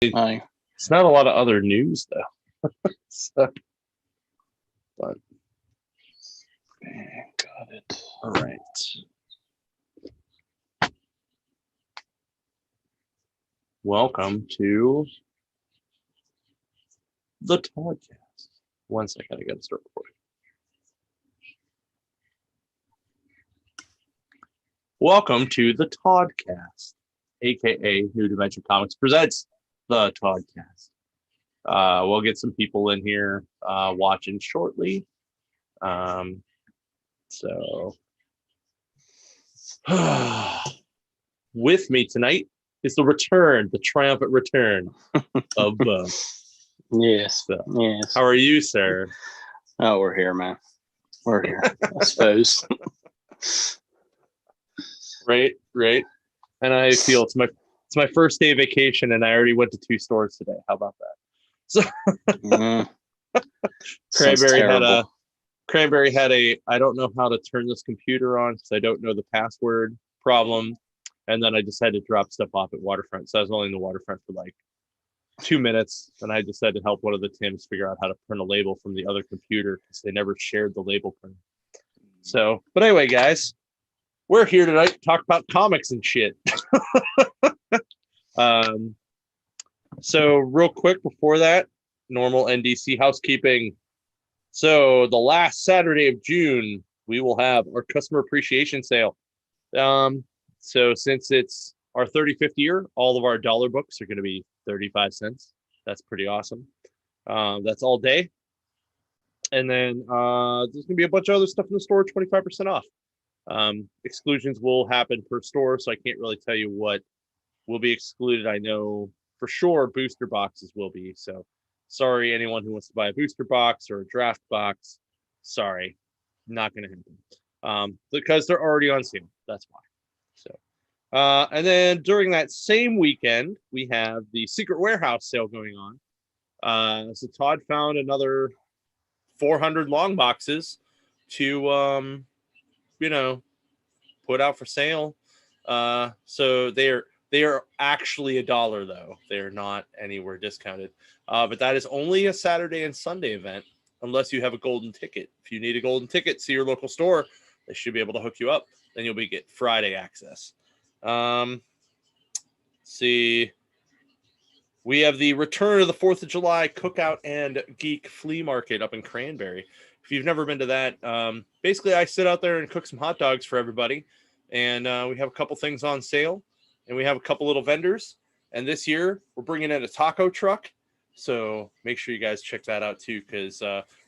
Aye. It's not a lot of other news though. So, but Got it. all right. Welcome to the podcast. 1 second, I gotta start recording. Welcome to the Toddcast, aka New Dimension Comics presents the Toddcast. We'll get some people in here watching shortly. So with me tonight is the triumphant return of Bo. Yes. So, Yes. how are you, sir? Oh, we're here, man. We're here, I suppose. Right. And I feel it's my first day of vacation, and I already went to 2 stores today. How about that? So Cranberry had a I don't know how to turn this computer on because I don't know the password problem, and then I decided to drop stuff off at Waterfront. So I was only in the Waterfront for like 2 minutes, and I decided to help one of the Tims figure out how to print a label from the other computer because they never shared the label print. So, but anyway, guys, we're here tonight to talk about comics and shit. So real quick before that, normal NDC housekeeping. So the last Saturday of June, we will have our customer appreciation sale. So since it's our 35th year, all of our dollar books are going to be 35 cents. That's pretty awesome. That's all day. And then there's going to be a bunch of other stuff in the store, 25% off. Exclusions will happen per store, so I can't really tell you what will be excluded. I know for sure booster boxes will be. So sorry, anyone who wants to buy a booster box or a draft box. Sorry, not going to happen. Because they're already on sale. That's why. So, and then during that same weekend, we have the Secret Warehouse sale going on. So Todd found another 400 long boxes to, put out for sale. So they are actually $1 though. They're not anywhere discounted. But that is only a Saturday and Sunday event, unless you have a golden ticket. If you need a golden ticket, see your local store. They should be able to hook you up. Then you'll get Friday access. See, we have the return of the 4th of July Cookout and Geek Flea Market up in Cranberry. If you've never been to that, basically I sit out there and cook some hot dogs for everybody. And we have a couple things on sale. And we have a couple little vendors. And this year, we're bringing in a taco truck. So make sure you guys check that out, too, because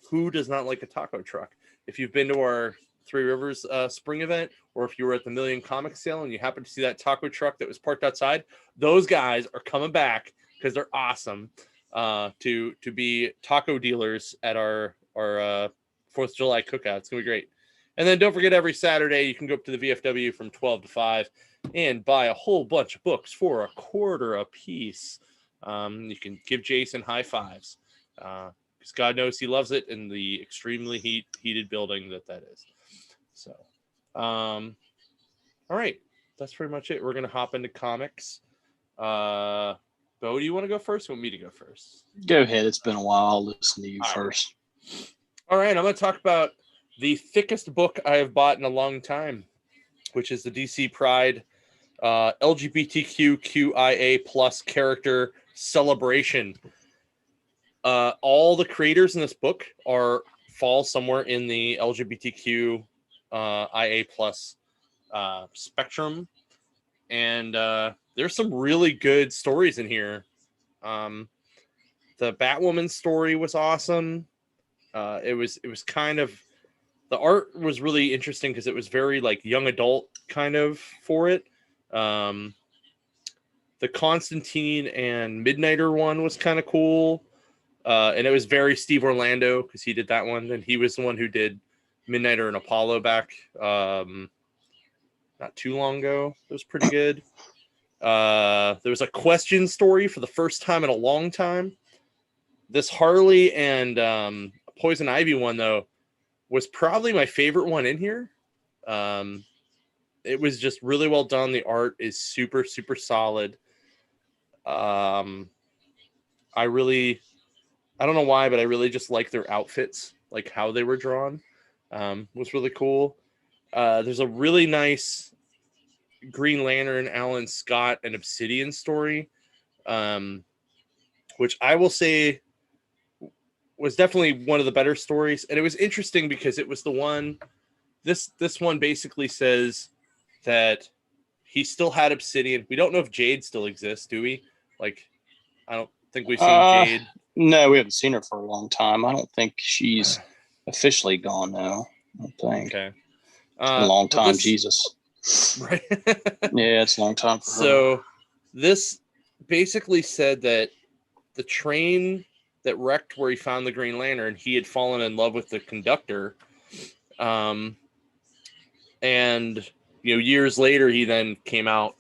who does not like a taco truck? If you've been to our Three Rivers spring event, or if you were at the Million Comics sale and you happen to see that taco truck that was parked outside, those guys are coming back because they're awesome to be taco dealers at our 4th of July cookout. It's going to be great. And then don't forget, every Saturday, you can go up to the VFW from 12 to 5 and buy a whole bunch of books for $0.25 a piece. You can give Jason high fives because God knows he loves it in the extremely heated building that is. So, all right, that's pretty much it. We're going to hop into comics. Bo, do you want to go first or want me to go first? Go ahead. It's been a while. I'll listen to you first. All right, I'm going to talk about the thickest book I have bought in a long time, which is the DC Pride LGBTQIA plus character celebration. All the creators in this book fall somewhere in the LGBTQ IA plus spectrum, and there's some really good stories in here. The Batwoman story was awesome. It was kind of, the art was really interesting because it was very like young adult kind of for it. The Constantine and Midnighter one was kind of cool. And it was very Steve Orlando because he did that one. And he was the one who did Midnighter and Apollo back not too long ago. It was pretty good. There was a question story for the first time in a long time. This Harley and Poison Ivy one, though, was probably my favorite one in here. It was just really well done. The art is super, super solid. I don't know why, but I really just like their outfits, like how they were drawn, was really cool. There's a really nice Green Lantern, Alan Scott, and Obsidian story, um, which I will say was definitely one of the better stories. And it was interesting because it was the one. This one basically says that he still had Obsidian. We don't know if Jade still exists, do we? Like, I don't think we've seen Jade. No, we haven't seen her for a long time. I don't think she's officially gone now. I don't think. Okay. It's been a long time, Jesus. Right. Yeah, it's a long time for her. So this basically said that the train that wrecked where he found the Green Lantern, he had fallen in love with the conductor. And years later, he then came out.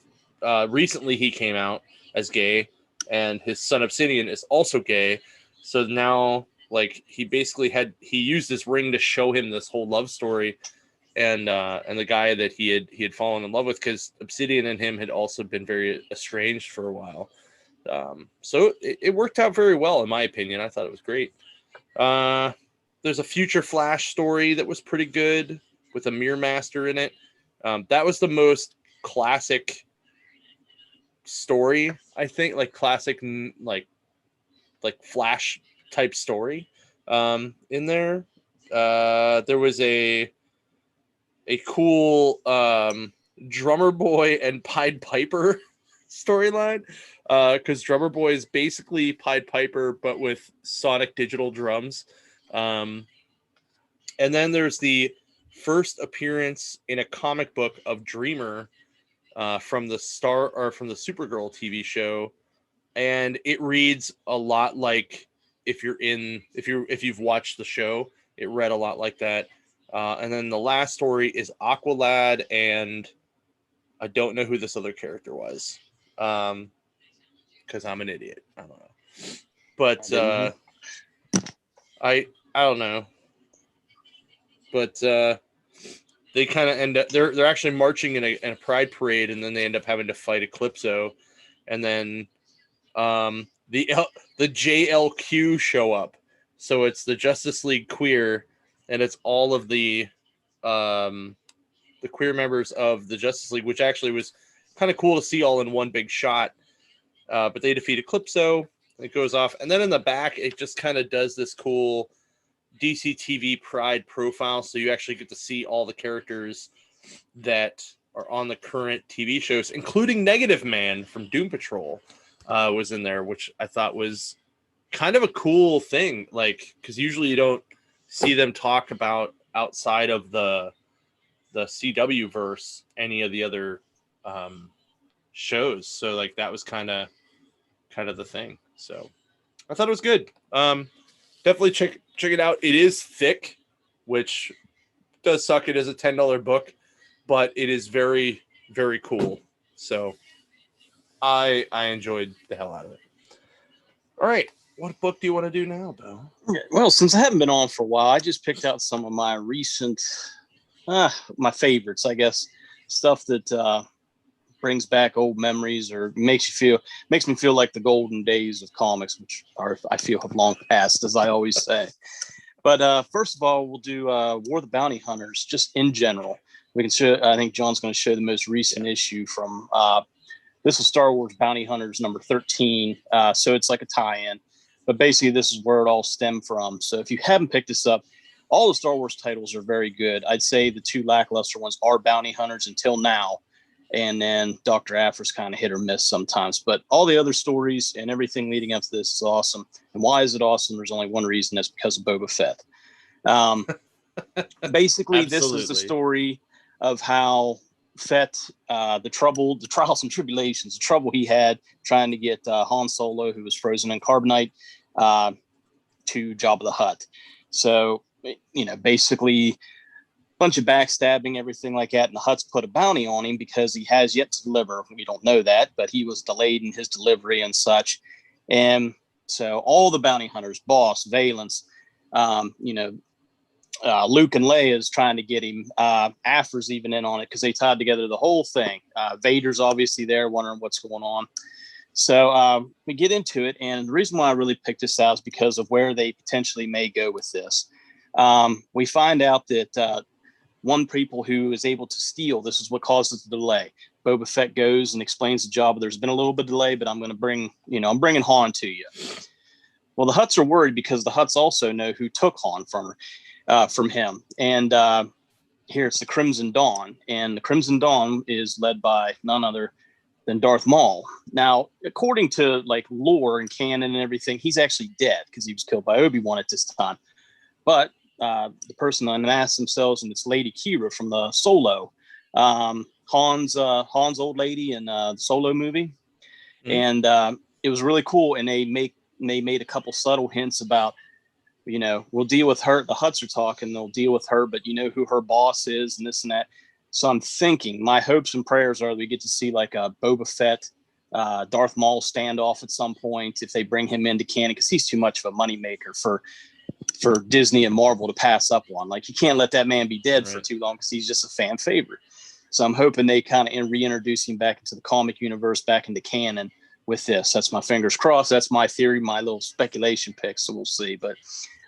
Recently, he came out as gay, and his son Obsidian is also gay. So now, like, he used this ring to show him this whole love story, and the guy that he had fallen in love with, because Obsidian and him had also been very estranged for a while. So it worked out very well, in my opinion. I thought it was great. There's a future Flash story that was pretty good with a Mirror Master in it. That was the most classic story, I think, like classic, like Flash type story. In there, there was a cool Drummer Boy and Pied Piper storyline, because Drummer Boy is basically Pied Piper but with sonic digital drums. And then there's the first appearance in a comic book of Dreamer, from the Supergirl TV show, and it reads a lot like, if you've watched the show, it read a lot like that. And then the last story is Aqualad, and I don't know who this other character was, because I'm an idiot. I don't know, but I don't know, but they kind of end up, they're actually marching in a pride parade, and then they end up having to fight Eclipso, and then the JLQ show up. So it's the Justice League Queer, and it's all of the queer members of the Justice League, which actually was kind of cool to see all in one big shot. But they defeat Eclipso. It goes off, and then in the back, it just kind of does this cool DC TV Pride profile, so you actually get to see all the characters that are on the current TV shows, including Negative Man from Doom Patrol was in there, which I thought was kind of a cool thing, like, because usually you don't see them talk about outside of the CW verse any of the other shows, so like that was kind of the thing. So I thought it was good. Definitely check it out. It is thick, which does suck. It is a $10 book, but it is very, very cool. So I enjoyed the hell out of it. All right. What book do you want to do now, Bo? Okay, well, since I haven't been on for a while, I just picked out some of my recent, my favorites, I guess, stuff that brings back old memories or makes me feel like the golden days of comics, which I feel have long passed, as I always say. But first of all, we'll do War of the Bounty Hunters, just in general. We can show. I think John's going to show the most recent issue from. This is Star Wars Bounty Hunters number 13, so it's like a tie-in. But basically, this is where it all stemmed from. So if you haven't picked this up, all the Star Wars titles are very good. I'd say the two lackluster ones are Bounty Hunters until now. And then Dr. Aphra's kind of hit or miss sometimes. But all the other stories and everything leading up to this is awesome. And why is it awesome? There's only one reason. That's because of Boba Fett. Basically, this is the story of how Fett, the trials and tribulations, the trouble he had trying to get Han Solo, who was frozen in carbonite, to Jabba the Hutt. So, basically bunch of backstabbing, everything like that. And the Hutts put a bounty on him because he has yet to deliver. We don't know that, but he was delayed in his delivery and such. And so all the bounty hunters, Boss, Valence, Luke and Leia is trying to get him. Aphra's even in on it because they tied together the whole thing. Vader's obviously there wondering what's going on. So we get into it, and the reason why I really picked this out is because of where they potentially may go with this. We find out that one people who is able to steal, this is what causes the delay. Boba Fett goes and explains the job. There's been a little bit of delay, but I'm going to I'm bringing Han to you. Well, the Hutts are worried because the Hutts also know who took Han from him. And here it's the Crimson Dawn, and the Crimson Dawn is led by none other than Darth Maul. Now, according to like lore and canon and everything, he's actually dead because he was killed by Obi-Wan at this time. But the person unmasked themselves, and it's Lady Kira from the Solo, Han's old lady in the Solo movie, and it was really cool. And they made a couple subtle hints about, we'll deal with her. The Hutts are talking, they'll deal with her, but you know who her boss is, and this and that. So I'm thinking, my hopes and prayers are we get to see like a Boba Fett, Darth Maul standoff at some point if they bring him into canon, because he's too much of a moneymaker for Disney and Marvel to pass up on. Like, you can't let that man be dead for too long because he's just a fan favorite. So I'm hoping they kind of reintroduce him back into the comic universe, back into canon with this. That's my fingers crossed. That's my theory, my little speculation pick. So we'll see. But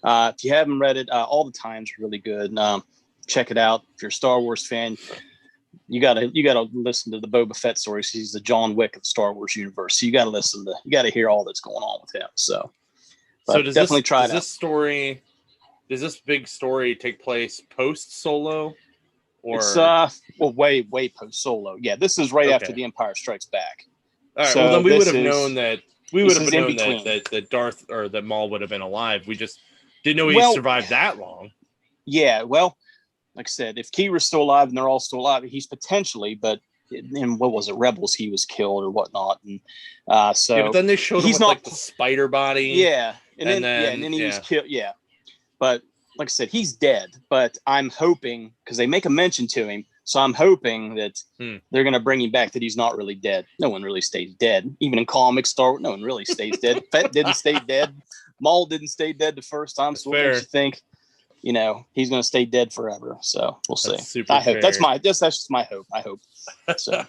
if you haven't read it, all the times are really good. Check it out. If you're a Star Wars fan, you gotta listen to the Boba Fett stories. He's the John Wick of the Star Wars universe. So you gotta hear all that's going on with him. So does this big story take place post Solo? Or it's way post Solo. Yeah, this is right after The Empire Strikes Back. All right. So well, then we would have known that that Darth or that Maul would have been alive. We just didn't know he survived that long. Yeah, well, like I said, if Kira's still alive and they're all still alive, he's potentially, but in what was it, Rebels, he was killed or whatnot, and so but then they showed him with like the spider body. Yeah, and then he was killed. Yeah, but like I said, he's dead. But I'm hoping, because they make a mention to him, so I'm hoping that they're going to bring him back, that he's not really dead. No one really stays dead, even in comics. No one really stays dead. Fett didn't stay dead. Maul didn't stay dead the first time. So what makes you think, he's going to stay dead forever? So we'll see. I hope that's just my hope. I hope. So.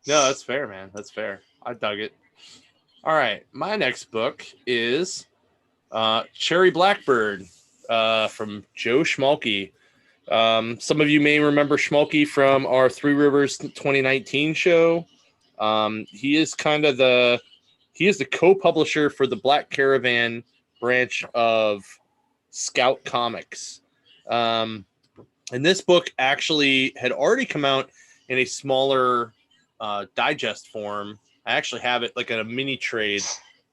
No, that's fair, man. That's fair. I dug it. All right, my next book is Cherry Blackbird from Joe Schmalke. Some of you may remember Schmalke from our Three Rivers 2019 show. He is the co-publisher for the Black Caravan branch of Scout Comics. And this book actually had already come out in a smaller digest form. I actually have it like in a mini trade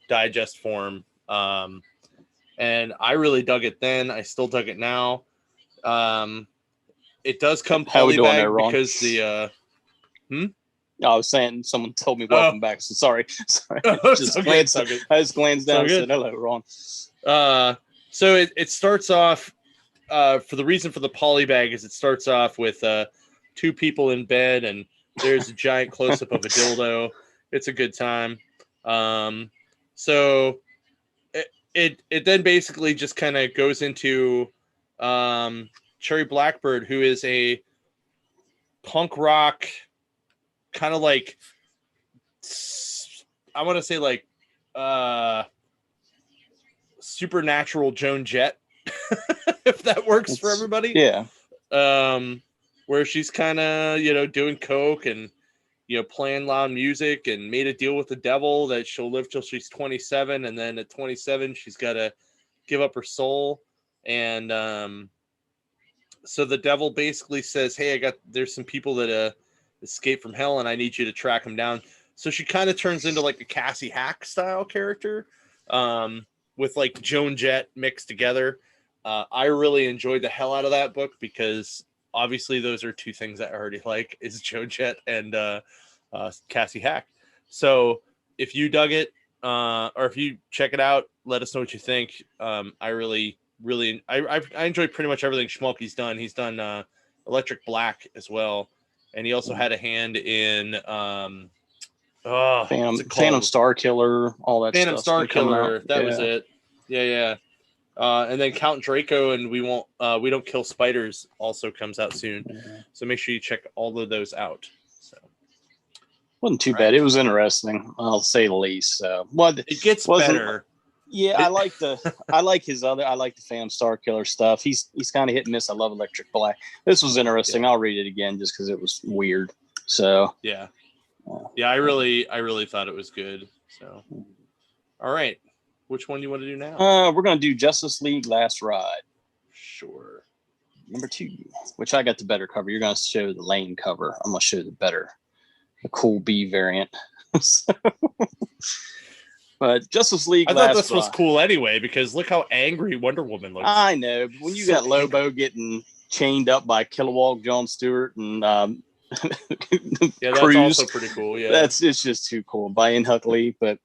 digest form. And I really dug it then. I still dug it now. It does come polybag because the No, I was saying someone told me welcome back. So sorry. I just glanced down and said hello, Ron. So it starts off for the reason for the polybag is it starts off with two people in bed and there's a giant close up of a dildo. It's a good time. So it then basically just kind of goes into Cherry Blackbird, who is a punk rock kind of like, I want to say like supernatural Joan Jett, if that works for everybody. Yeah. Where she's kind of, doing coke and, playing loud music and made a deal with the devil that she'll live till she's 27. And then at 27, she's got to give up her soul. And so the devil basically says, hey, there's some people that escape from hell and I need you to track them down. So she kind of turns into like a Cassie Hack style character with like Joan Jett mixed together. I really enjoyed the hell out of that book because obviously those are two things that I already like is Joan Jett and Cassie Hack. So if you dug it or if you check it out, let us know what you think. I really I enjoy pretty much everything Schmalke's done. He's done Electric Black as well. And he also had a hand in Phantom Star Killer, all that Phantom stuff. Star Killer, that was it. Yeah. And then Count Draco and We Don't Kill Spiders also comes out soon. So make sure you check all of those out. So Wasn't too bad. It was interesting, I'll say the least. Well, it gets wasn't, better. Yeah, I like the Phantom Star Killer stuff. He's kind of hit and miss. I love Electric Black. This was interesting. I'll read it again just because it was weird. So yeah, I really thought it was good. So, all right, which one do you want to do now? We're gonna do Justice League Last Ride. Sure. Number 2, which I got the better cover. You're gonna show the Lane cover. I'm gonna show the cool B variant. But Justice League I thought this was cool anyway, because look how angry Wonder Woman looks. I know. But when you got Lobo getting chained up by Kilowog, John Stewart, and that's Cruz, also pretty cool. Yeah, it's just too cool by Ian Huckley. But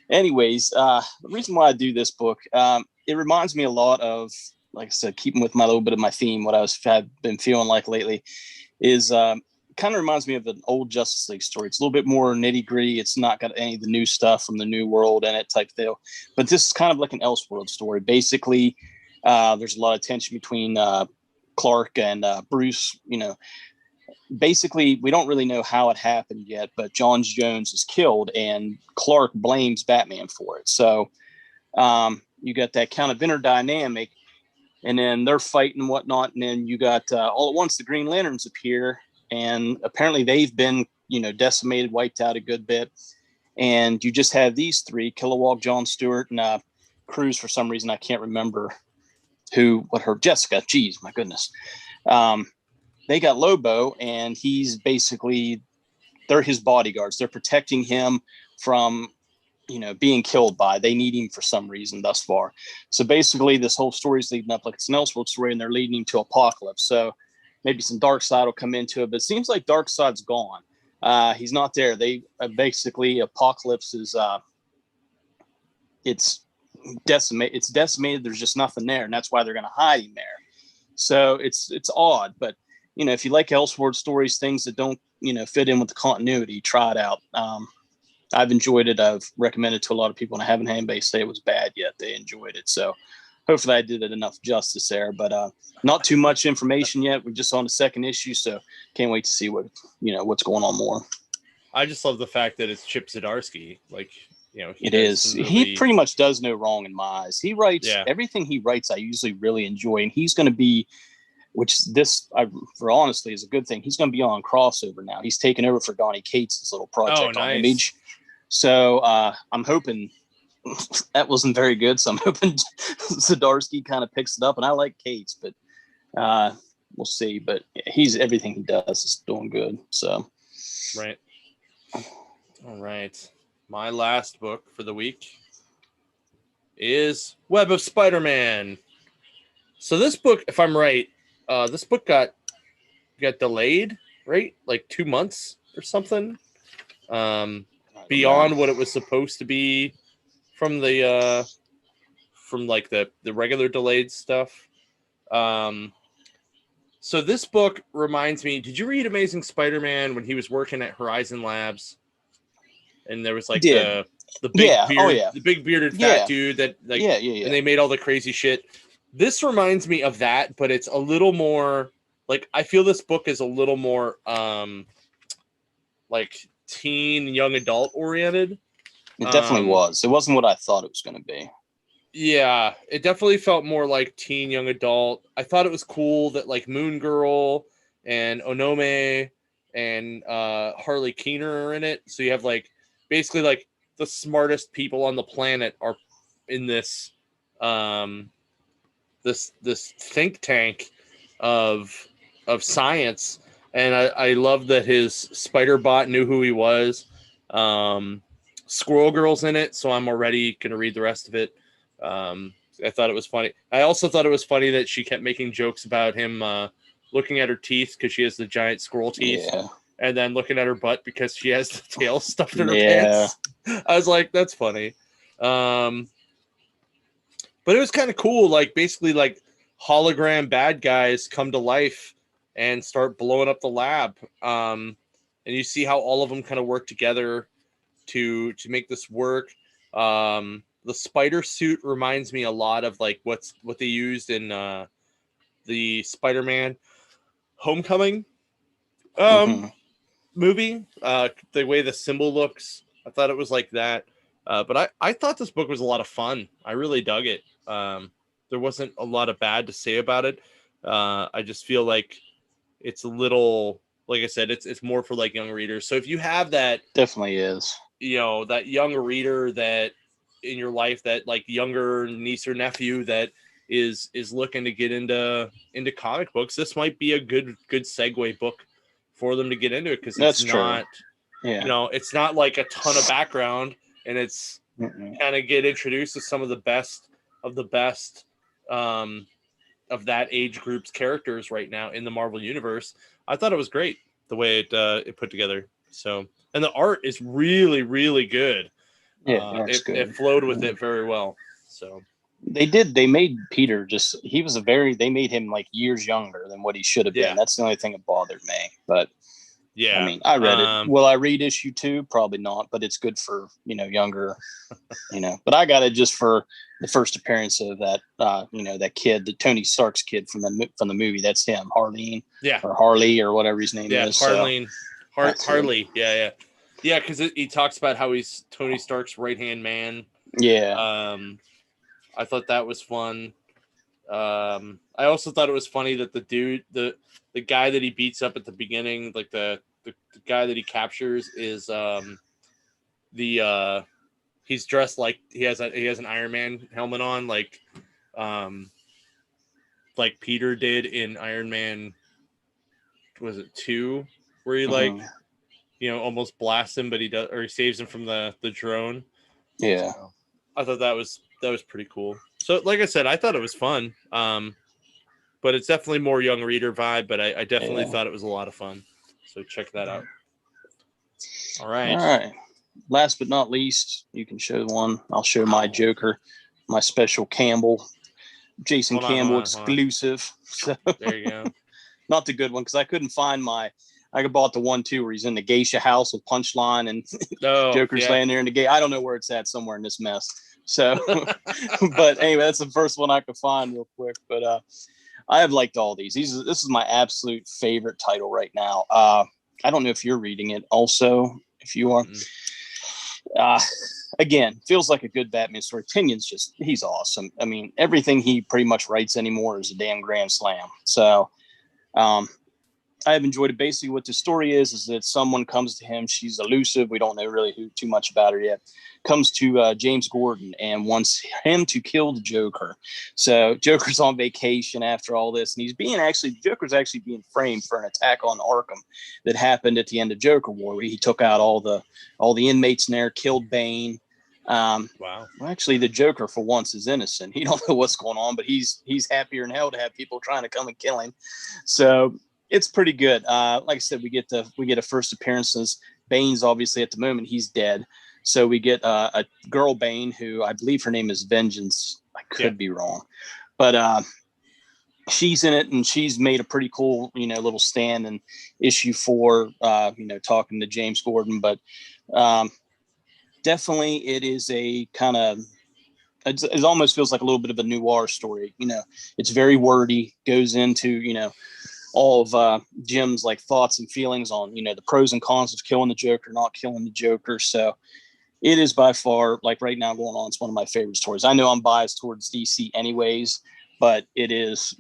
anyways, the reason why I do this book, it reminds me a lot of, like I said, keeping with my little bit of my theme, what have been feeling like lately is kind of reminds me of an old Justice League story. It's a little bit more nitty gritty. It's not got any of the new stuff from the new world in it type deal. But this is kind of like an Elseworld story. Basically, there's a lot of tension between Clark and Bruce. Basically, we don't really know how it happened yet, but John Jones is killed and Clark blames Batman for it. So you got that kind of inner dynamic, and then they're fighting and whatnot. And then you got all at once the Green Lanterns appear. And apparently they've been, decimated, wiped out a good bit. And you just have these 3, Kilowog, John Stewart, and Cruz, for some reason. I can't remember Jessica. Geez, my goodness. They got Lobo, and he's basically, they're his bodyguards. They're protecting him from, being killed by. They need him for some reason thus far. So basically this whole story is leading up like it's an Elseworld story, and they're leading him to Apocalypse. So maybe some Darkseid will come into it, but it seems like Darkseid's gone. He's not there. They basically Apocalypse is it's decimated. It's decimated. There's just nothing there, and that's why they're going to hide him there. So it's odd, but if you like Elseworld stories, things that don't fit in with the continuity, try it out. I've enjoyed it. I've recommended it to a lot of people, and I haven't had anybody say it was bad yet. They enjoyed it, so. Hopefully I did it enough justice there, but not too much information yet. We're just on the 2nd issue, so can't wait to see what's going on more. I just love the fact that it's Chip Zdarsky. It is. He pretty much does no wrong in my eyes. He writes everything he writes. I usually really enjoy, and he's going to be, for honestly is a good thing. He's going to be on Crossover now. He's taking over for Donny Cates' little project on Image. So I'm hoping. That wasn't very good, so I'm hoping Zdarsky kind of picks it up, and I like Cates, but we'll see. But everything he does is doing good. So, right. All right. My last book for the week is Web of Spider-Man. So this book, if I'm right, this book got delayed, right? Like 2 months or something, beyond what it was supposed to be. From the regular delayed stuff. So this book reminds me, did you read Amazing Spider-Man when he was working at Horizon Labs? And there was like the big beard, the big bearded fat dude that and they made all the crazy shit. This reminds me of that, but it's a little more I feel this book is a little more teen, young adult oriented. It definitely was. It wasn't what I thought it was going to be. Yeah, it definitely felt more like teen, young adult. I thought it was cool that Moon Girl and Onome and Harley Keener are in it. So you have basically the smartest people on the planet are in this this think tank of science. And I love that his spider bot knew who he was. Squirrel Girl's in it, so I'm already going to read the rest of it. I thought it was funny. I also thought it was funny that she kept making jokes about him looking at her teeth because she has the giant squirrel teeth, and then looking at her butt because she has the tail stuffed in her pants. I was like, that's funny. But it was kind of cool. Basically, hologram bad guys come to life and start blowing up the lab. And you see how all of them kind of work together to make this work. The spider suit reminds me a lot of what they used in the Spider-Man Homecoming movie. The way the symbol looks, I thought it was like that. But I thought this book was a lot of fun. I really dug it. There wasn't a lot of bad to say about it. I just feel like it's a little, like I said, it's more for like young readers. So if you have that, Definitely is. that young reader that in your life, that like younger niece or nephew that is looking to get into comic books, this might be a good segue book for them to get into it, because it's That's true. not, Yeah. it's not like a ton of background, and it's Mm-mm. kind of get introduced to some of the best of the best of that age group's characters right now in the Marvel universe. I thought it was great the way it put together. So, and the art is really, really good. Yeah, that's good. It flowed with it very well. So They made Peter they made him like years younger than what he should have been. That's the only thing that bothered me. But yeah, I mean, I read it. Will I read issue 2? Probably not, but it's good for, younger, but I got it just for the first appearance of that, that kid, the Tony Stark's kid from the movie. That's him, Harleen, or Harley, or whatever his name is. Harleen, Harley. Yeah. Because he talks about how he's Tony Stark's right-hand man. Yeah. I thought that was fun. I also thought it was funny that the dude, the guy that he beats up at the beginning, like the guy that he captures, is he's dressed like he has an Iron Man helmet on, like Peter did in Iron Man. Was it 2, where he almost blasts him, but he saves him from the drone. Yeah. So I thought that was pretty cool. So, like I said, I thought it was fun. But it's definitely more young reader vibe. But I definitely thought it was a lot of fun. So check that out. All right. Last but not least, you can show one. I'll show my Joker, my special Campbell, Jason Campbell exclusive. So, there you go. Not the good one, because I couldn't find I bought the 1-2 where he's in the geisha house with Punchline and Joker's laying there in the gate. I don't know where it's at, somewhere in this mess. So, but anyway, that's the first one I could find real quick. But I have liked all these. This is my absolute favorite title right now. I don't know if you're reading it also. If you are, again, feels like a good Batman story. Tynion's he's awesome. I mean, everything he pretty much writes anymore is a damn grand slam. So, I have enjoyed it. Basically, what the story is that someone comes to him. She's elusive. We don't know really too much about her yet. Comes to James Gordon and wants him to kill the Joker. So Joker's on vacation after all this, and Joker's actually being framed for an attack on Arkham that happened at the end of Joker War, where he took out all the inmates in there, killed Bane. Wow. Well, actually, the Joker for once is innocent. He don't know what's going on, but he's happier than hell to have people trying to come and kill him. So it's pretty good. Like I said, we get a first appearances. Bane's obviously at the moment he's dead. So we get a girl Bane, who I believe her name is Vengeance. I could be wrong, but she's in it, and she's made a pretty cool, little stand in issue 4, talking to James Gordon. But definitely it is a kind of, it almost feels like a little bit of a noir story. It's very wordy, goes into, all of Jim's like thoughts and feelings on, the pros and cons of killing the Joker, not killing the Joker. So it is by far, like right now going on, it's one of my favorite stories. I know I'm biased towards DC anyways, but it is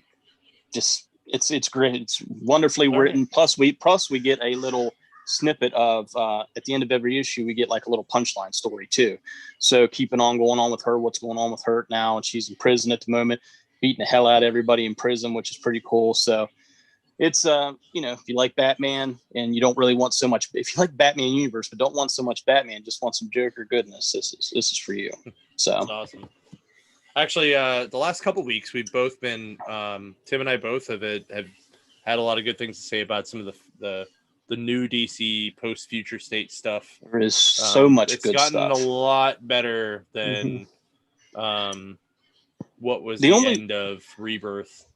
just, it's great. It's wonderfully written. Plus we get a little snippet of, at the end of every issue, we get like a little punchline story too. So keeping on going on with her, what's going on with her now. And she's in prison at the moment, beating the hell out of everybody in prison, which is pretty cool. So it's, if you like Batman and you don't really want so much, if you like Batman universe, but don't want so much Batman, just want some Joker goodness, this is for you. So that's awesome. Actually, the last couple of weeks, we've both been, Tim and I both have had a lot of good things to say about some of the new DC post Future State stuff. There is so much good stuff. It's gotten a lot better than what was the end of Rebirth.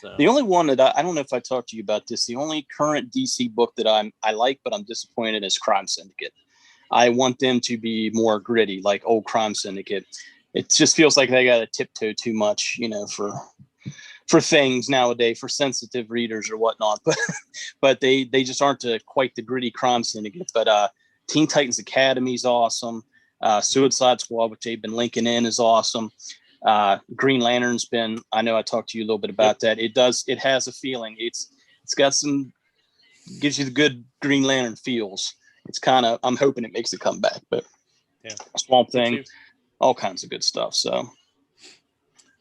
So. The only one that I don't know if I talked to you about this, the only current DC book that I like, but I'm disappointed, is Crime Syndicate. I want them to be more gritty, like old Crime Syndicate. It just feels like they got to tiptoe too much, for for things nowadays for sensitive readers or whatnot, but they just aren't quite the gritty crime syndicate. But Teen Titans Academy is awesome. Suicide Squad, which they've been linking in, is awesome. Green Lantern's been, I know I talked to you a little bit about that. It has a feeling. It's got gives you the good Green Lantern feels. It's kind of, I'm hoping it makes a comeback, but yeah, Swamp Thing, all kinds of good stuff. So,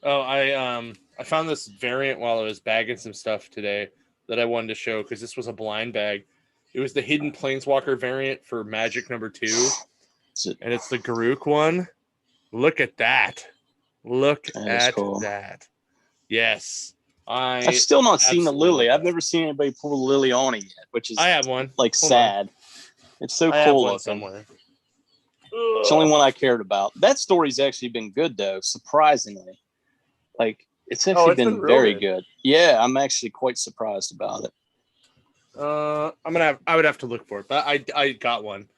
I found this variant while I was bagging some stuff today that I wanted to show because this was a blind bag. It was the Hidden Planeswalker variant for Magic #2, and it's the Garuk one. Look at that! Look at cool. that! Yes, I've still not seen the Lily. I've never seen anybody pull the Lily on it yet, which is I have one. Like Hold sad. on. It's so I cool have one looking. somewhere. It's the only one I cared about. That story's actually been good though, surprisingly. Like it's actually been very good. Yeah, I'm actually quite surprised about it. I would have to look for it, but I got one.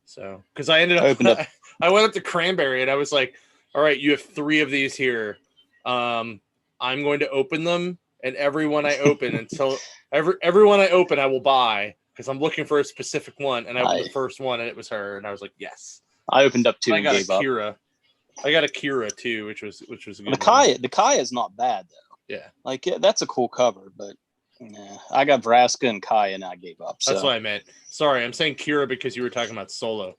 So because I ended up I went up to Cranberry and I was like, all right, you have 3 of these here. I'm going to open them, and everyone I open until everyone I open I will buy because I'm looking for a specific one, and I opened the first one and it was her, and I was like, yes. I opened up 2 I and got gave Akira. up. I got Akira too, which was a good the Kaya is not bad though. Yeah. Like that's a cool cover, but I got Vraska and Kaya and I gave up. So. That's what I meant. Sorry, I'm saying Kira because you were talking about Solo.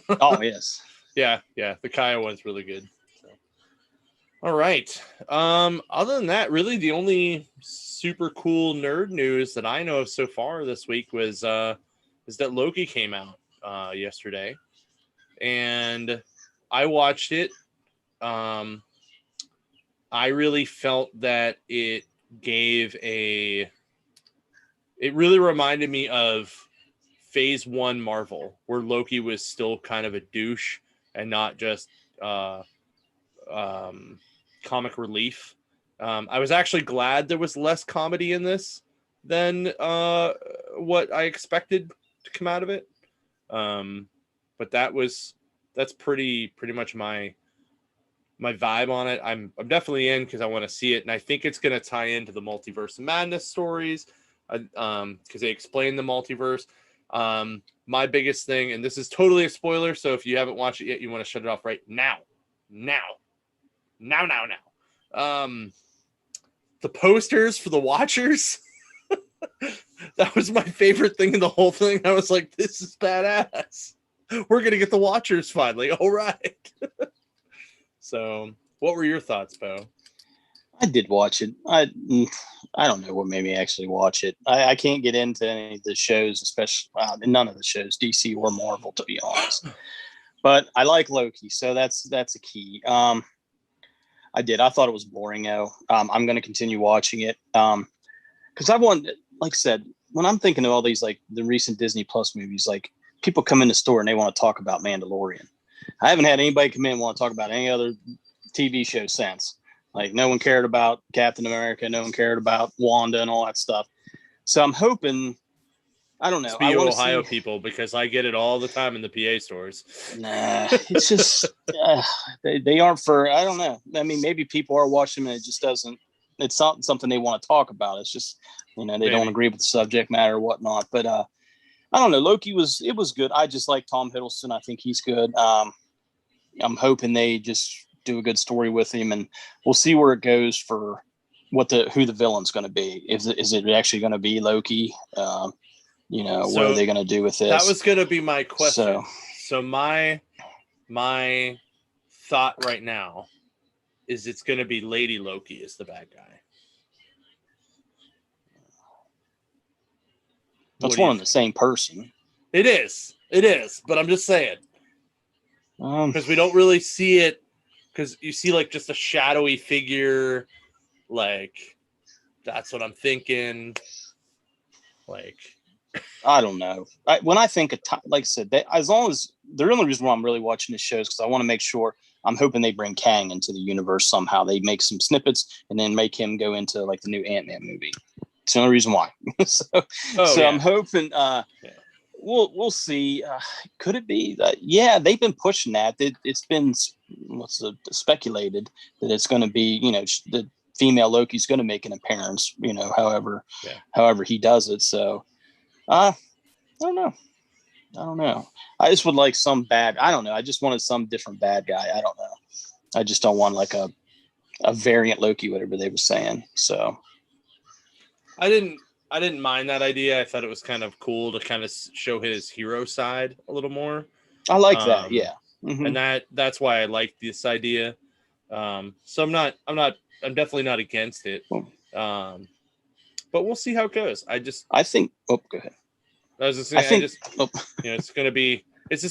Oh yes. Yeah, the Kaya one's really good. So. All right. Other than that, really the only super cool nerd news that I know of so far this week was is that Loki came out yesterday, and I watched it. I really felt that it really reminded me of Phase 1 Marvel, where Loki was still kind of a douche and not just comic relief. I was actually glad there was less comedy in this than what I expected to come out of it. But that's pretty much my vibe on it. I'm definitely in because I want to see it, and I think it's going to tie into the Multiverse of Madness stories because they explain the multiverse. My biggest thing, and this is totally a spoiler, so if you haven't watched it yet, you want to shut it off right now. The posters for the Watchers. That was my favorite thing in the whole thing. I was like, this is badass. We're going to get the Watchers finally. All right. So, what were your thoughts, Bo? I did watch it. I don't know what made me actually watch it. I can't get into any of the shows, especially none of the shows, DC or Marvel, to be honest. But I like Loki, so that's a key. I thought it was boring though. I'm going to continue watching it because I want, like I said, when I'm thinking of all these like the recent Disney Plus movies, like people come in the store and they want to talk about Mandalorian. I haven't had anybody come in and want to talk about any other TV show since. Like no one cared about Captain America, no one cared about Wanda and all that stuff. So I'm hoping, I don't know. Speak of Ohio people, because I get it all the time in the PA stores. Nah, it's just they aren't for. I don't know. I mean, maybe people are watching and it just doesn't. It's not something they want to talk about. It's just they don't agree with the subject matter or whatnot. But I don't know. Loki was good. I just like Tom Hiddleston. I think he's good. I'm hoping they just do a good story with him, and we'll see where it goes for who the villain's going to be. Is it actually going to be Loki? What are they going to do with this? That was going to be my question. So my thought right now is it's going to be Lady Loki is the bad guy. That's one and the same person. It is, but I'm just saying. Because we don't really see it, because you see like just a shadowy figure, like that's what I'm thinking. Like, I don't know. When I think of like I said, as long as the only reason why I'm really watching this show is because I want to make sure. I'm hoping they bring Kang into the universe somehow. They make some snippets and then make him go into like the new Ant-Man movie. It's the only reason why. I'm hoping. We'll see. Could it be that? Yeah, they've been pushing that. It's been speculated that it's going to be, the female Loki's going to make an appearance, however he does it. So, I don't know. I just would like some bad. I don't know. I just wanted some different bad guy. I don't know. I just don't want like a variant Loki, whatever they were saying. So I didn't mind that idea. I thought it was kind of cool to kind of show his hero side a little more. I like that. Yeah. Mm-hmm. And that's why I like this idea. So I'm definitely not against it. But we'll see how it goes. I think, go ahead. I was just saying, it's just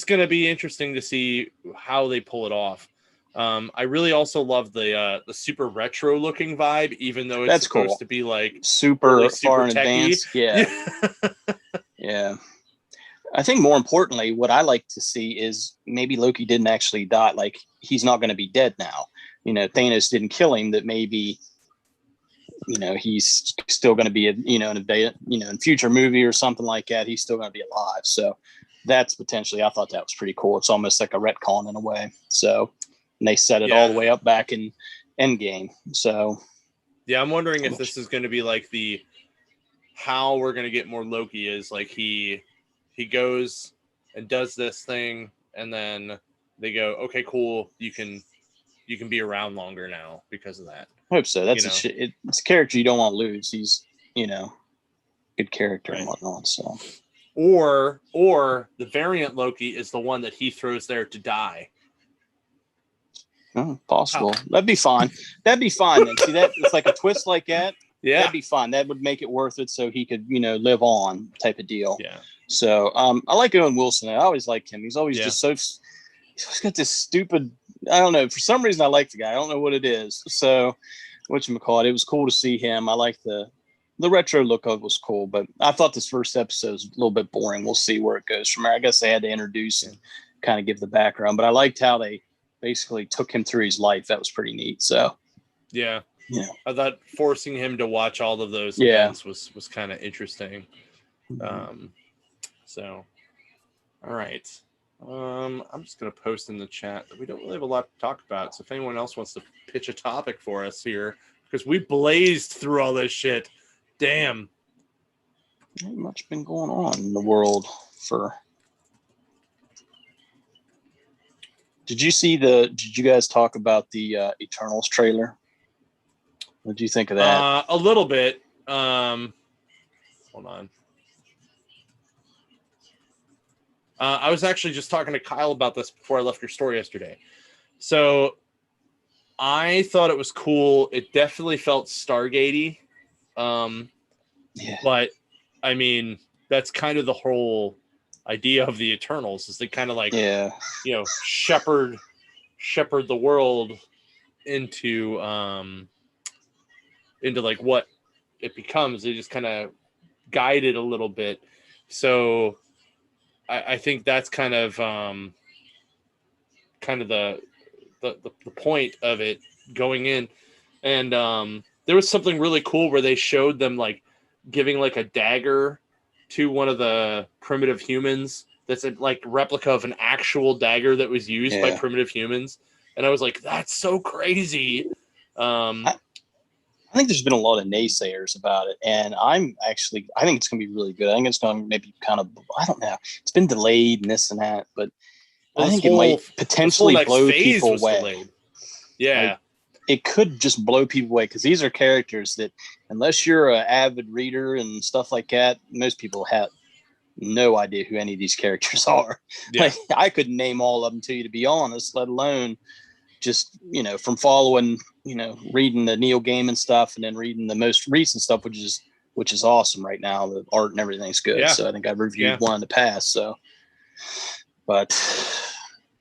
going to be interesting to see how they pull it off. I really also love the super retro looking vibe, even though it's supposed to be like super really far in advance. Yeah. Yeah. I think more importantly, what I like to see is maybe Loki didn't actually die. Like he's not going to be dead now. Thanos didn't kill him. That maybe, he's still going to be, in future movie or something like that. He's still going to be alive. So that's potentially, I thought that was pretty cool. It's almost like a retcon in a way. So and they set it all the way up back in Endgame. So yeah, I'm wondering if this is going to be like how we're going to get more Loki is like he goes and does this thing, and then they go, okay, cool, you can be around longer now because of that. I hope so. That's it's a character you don't want to lose. He's good character and whatnot. So or the variant Loki is the one that he throws there to die. Oh, possible. That'd be fine. Then see that it's like a twist like that. Yeah, that'd be fine. That would make it worth it, so he could live on type of deal. Yeah. So I like Owen Wilson. I always liked him. He's always just so. He's always got this stupid. I don't know. For some reason, I like the guy. I don't know what it is. So, whatchamacallit, it was cool to see him. I like the retro look of it was cool, but I thought this first episode was a little bit boring. We'll see where it goes from there. I guess they had to introduce and kind of give the background, but I liked how they basically took him through his life. That was pretty neat. So, yeah. I thought forcing him to watch all of those events was kind of interesting. So, all right. I'm just going to post in the chat that we don't really have a lot to talk about. So if anyone else wants to pitch a topic for us here, because we blazed through all this shit. Damn. Not much been going on in the world for. Did you guys talk about the Eternals trailer? What do you think of that? A little bit. Hold on. I was actually just talking to Kyle about this before I left your store yesterday. So I thought it was cool. It definitely felt Stargate-y. But I mean, that's kind of the whole idea of the Eternals is they kind of like, shepherd the world into like what it becomes. They just kind of guide it a little bit. So I think that's kind of the point of it going in. And there was something really cool where they showed them like giving like a dagger to one of the primitive humans that's a like replica of an actual dagger that was used by primitive humans. And I was like, that's so crazy. I think there's been a lot of naysayers about it, and I think it's going to be really good. I think it's going to maybe kind of, I don't know, it's been delayed and this and that, but I think it might potentially blow people away. Delayed. Yeah. Like, it could just blow people away because these are characters that, unless you're an avid reader and stuff like that, most people have no idea who any of these characters are. Yeah. Like, I couldn't name all of them to you, to be honest, let alone just, from following, reading the Neil Gaiman stuff and then reading the most recent stuff, which is awesome right now. The art and everything's good. Yeah. So I think I've reviewed one in the past. So, but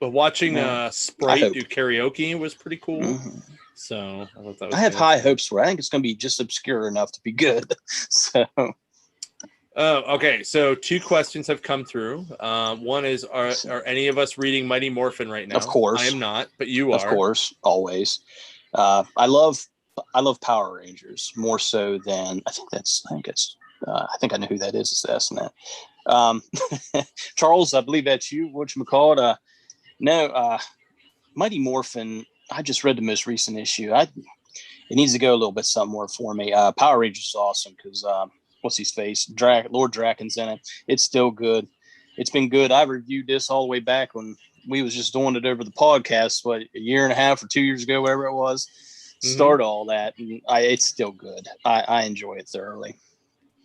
watching Sprite do karaoke was pretty cool. Mm-hmm. So I thought that was I have high hopes for it. I think it's going to be just obscure enough to be good. So. Okay. So 2 questions have come through. One is, are any of us reading Mighty Morphin right now? Of course. I am not, but you are. Of course. Always. I love Power Rangers more so than I think I know who that is. It's the SNet. Charles, I believe that's you. Whatchamacallit? No, Mighty Morphin. I just read the most recent issue. it needs to go a little bit somewhere for me. Power Rangers is awesome because what's his face? Lord Draken's in it. It's still good. It's been good. I reviewed this all the way back when we was just doing it over the podcast, a year and a half or 2 years ago, whatever it was. Start all that, and it's still good. I enjoy it thoroughly.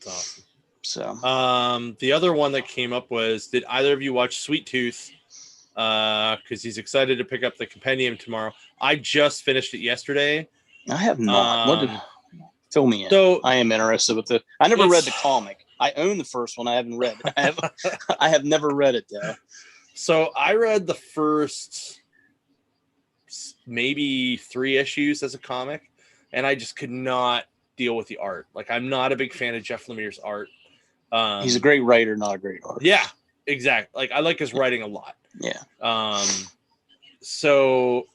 That's awesome. So, the other one that came up was, did either of you watch Sweet Tooth? Because he's excited to pick up the compendium tomorrow. I just finished it yesterday. I have not. Fill me in. So I am interested with it. I never read the comic. I own the first one. I haven't read it. I have never read it though. So I read the first maybe 3 issues as a comic, and I just could not deal with the art. Like, I'm not a big fan of Jeff Lemire's art. He's a great writer, not a great artist. Yeah, exactly. Like, I like his writing a lot. Yeah. So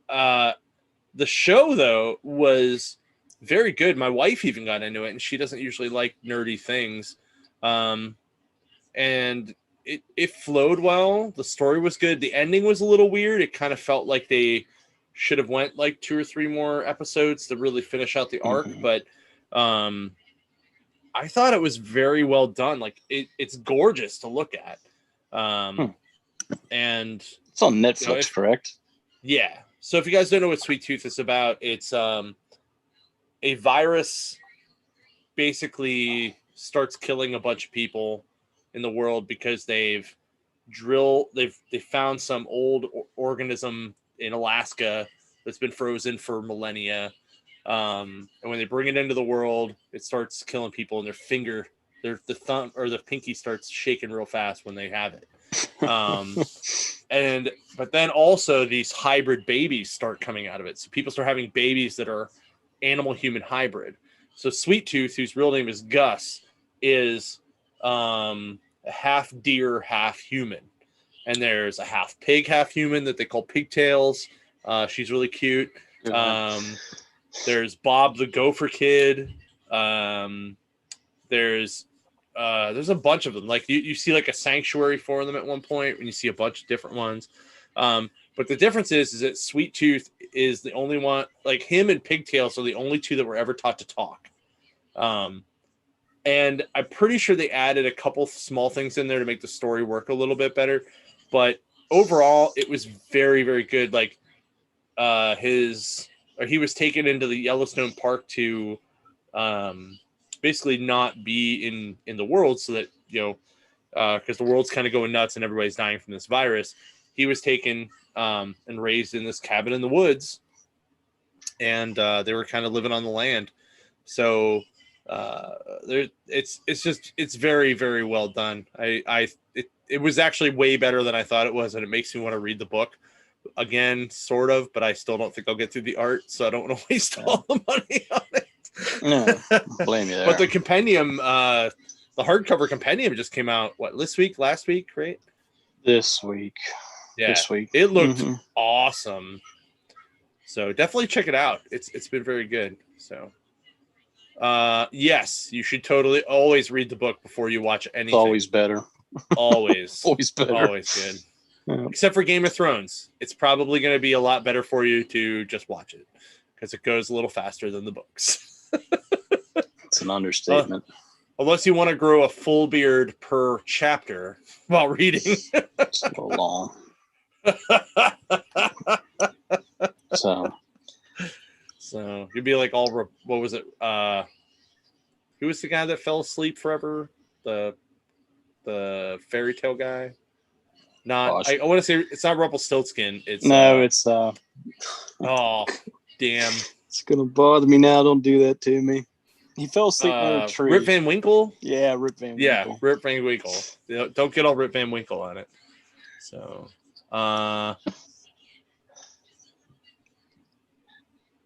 the show though was very good. My wife even got into it, and she doesn't usually like nerdy things. And it flowed well. The story was good. The ending was a little weird. It kind of felt like they should have went like 2 or 3 more episodes to really finish out the arc. But I thought it was very well done. Like, it's gorgeous to look at. And it's on Netflix, correct? Yeah. So if you guys don't know what Sweet Tooth is about, it's a virus basically starts killing a bunch of people in the world because they found some old organism in Alaska that's been frozen for millennia. And when they bring it into the world, it starts killing people, and the thumb or the pinky starts shaking real fast when they have it. But then also these hybrid babies start coming out of it. So people start having babies that are animal human hybrid. So Sweet Tooth, whose real name is Gus, is half deer, half human. And there's a half pig, half human that they call Pigtails. She's really cute. There's Bob the Gopher Kid. There's a bunch of them. Like you see like a sanctuary for them at one point when you see a bunch of different ones. But the difference is that Sweet Tooth is the only one, like him and Pigtails are the only 2 that were ever taught to talk. And I'm pretty sure they added a couple small things in there to make the story work a little bit better. But overall, it was very, very good. Like he was taken into the Yellowstone Park to basically not be in the world, so that, because the world's kind of going nuts and everybody's dying from this virus. He was taken and raised in this cabin in the woods, and they were kind of living on the land. So it's very, very well done. It was actually way better than I thought it was, and it makes me want to read the book again, sort of, but I still don't think I'll get through the art, so I don't want to waste all the money on it. No, blame you there. But the compendium, the hardcover compendium just came out, last week, right? This week. Yeah. This week. It looked awesome. So definitely check it out. It's been very good. So yes, you should totally always read the book before you watch anything. It's always better. Always. Always better. Always good. Yeah. Except for Game of Thrones. It's probably going to be a lot better for you to just watch it, because it goes a little faster than the books. It's an understatement. Unless you want to grow a full beard per chapter while reading. It's a little long. So you'd be like what was it? Who was the guy that fell asleep forever? The fairy tale guy? Not. I want to say it's not Rumpelstiltskin. It's it's oh damn! It's gonna bother me now. Don't do that to me. He fell asleep in a tree. Rip Van Winkle? Yeah, Rip Van Winkle. Yeah, Rip Van Winkle. Don't get all Rip Van Winkle on it. So,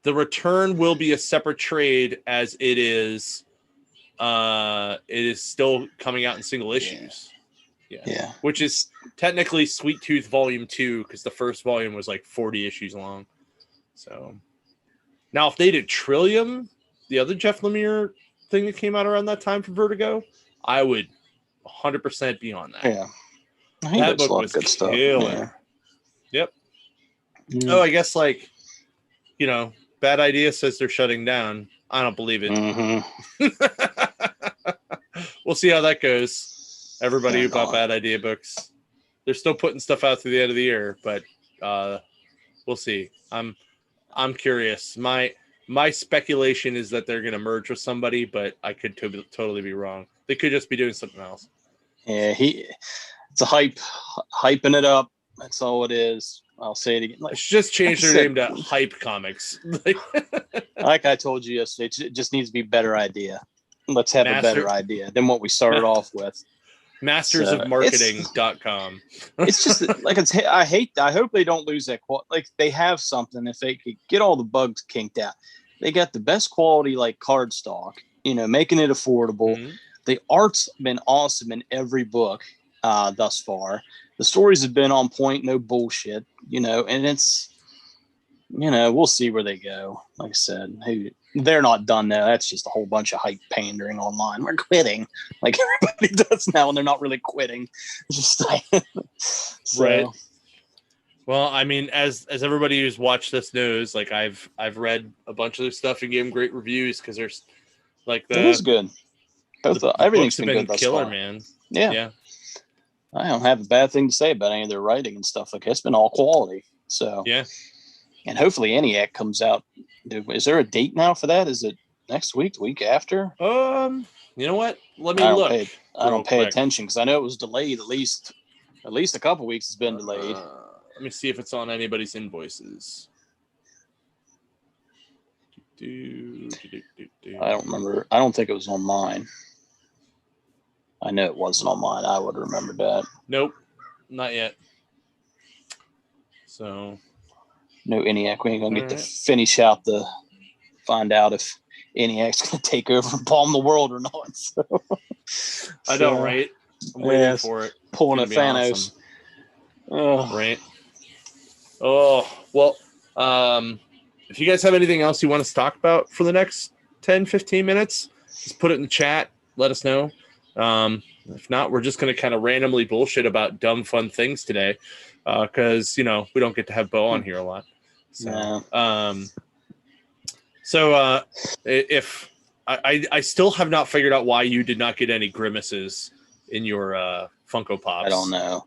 the return will be a separate trade, as it is still coming out in single issues. Yeah. Which is technically Sweet Tooth Volume 2, because the first volume was like 40 issues long. So now if they did Trillium, the other Jeff Lemire thing that came out around that time for Vertigo, I would 100% be on that. Yeah. That book was good stuff. Killer. Yeah. Yep. Yeah. Oh, I guess Bad Idea says they're shutting down. I don't believe it. Mm-hmm. We'll see how that goes. Everybody who bought Bad Idea books, they're still putting stuff out through the end of the year, but we'll see. I'm curious. My speculation is that they're going to merge with somebody, but I could totally be wrong. They could just be doing something else. Yeah, it's a hyping it up. That's all it is. I'll say it again. Like, just change their name to Hype Comics. Like I told you yesterday, it just needs to be a better idea. Let's have a better idea than what we started off with. Mastersofmarketing.com. It's just like I hope they don't lose that quality. Like they have something if they could get all the bugs kinked out. They got the best quality like cardstock, making it affordable. Mm-hmm. The art's been awesome in every book thus far. The stories have been on point, no bullshit, and it's, we'll see where they go. Like I said, they're not done now. That's just a whole bunch of hype pandering online. We're quitting like everybody does now, and they're not really quitting. Just like, so. Right. Well, I mean, as everybody who's watched this knows, like I've read a bunch of their stuff and gave them great reviews because there's like it is good. Everything's been good killer, thus far. Man. Yeah. I don't have a bad thing to say about any of their writing and stuff like that. It's been all quality. So yeah. And hopefully ENIAC comes out. Is there a date now for that? Is it next week, the week after? You know what? Let me look. I don't pay attention because I know it was delayed at least a couple weeks. It's been delayed. Let me see if it's on anybody's invoices. I don't remember. I don't think it was on mine. I know it wasn't on mine. I would remember that. Nope, not yet. So, no ENIAC. We ain't gonna get to finish out find out if ENIAC's gonna take over and palm the world or not. So, I know, right? I'm waiting for it. Pulling a Thanos. Awesome. Oh. Right. Oh well. If you guys have anything else you want us to talk about for the next 10, 15 minutes, just put it in the chat. Let us know. If not, we're just going to kind of randomly bullshit about dumb, fun things today. Cause we don't get to have Bo on here a lot. So, if I still have not figured out why you did not get any grimaces in your, Funko Pops. I don't know.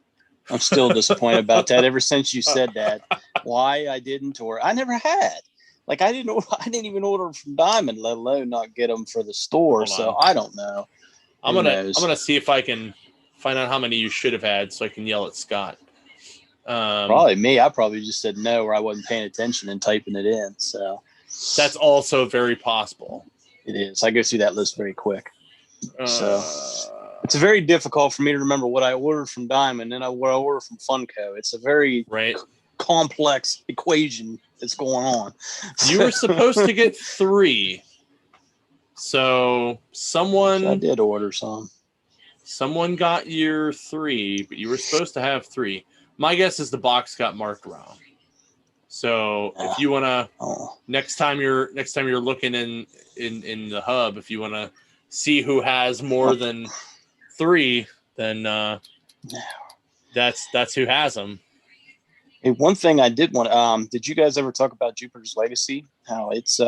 I'm still disappointed about that. Ever since you said that, why I didn't, or I never had. Like I didn't even order from Diamond, let alone not get them for the store. So I don't know. I'm gonna see if I can find out how many you should have had, so I can yell at Scott. Probably me. I probably just said no, or I wasn't paying attention and typing it in. So that's also very possible. It is. I go through that list very quick. So it's very difficult for me to remember what I ordered from Diamond and what I ordered from Funko. It's a very complex equation that's going on. You were supposed to get 3. So I did order some. Someone got your 3, but you were supposed to have 3. My guess is the box got marked wrong. So if you want to, next time you're looking in the hub, if you want to see who has more than 3, then that's who has them. Hey, one thing I did want. Did you guys ever talk about Jupiter's Legacy? How it's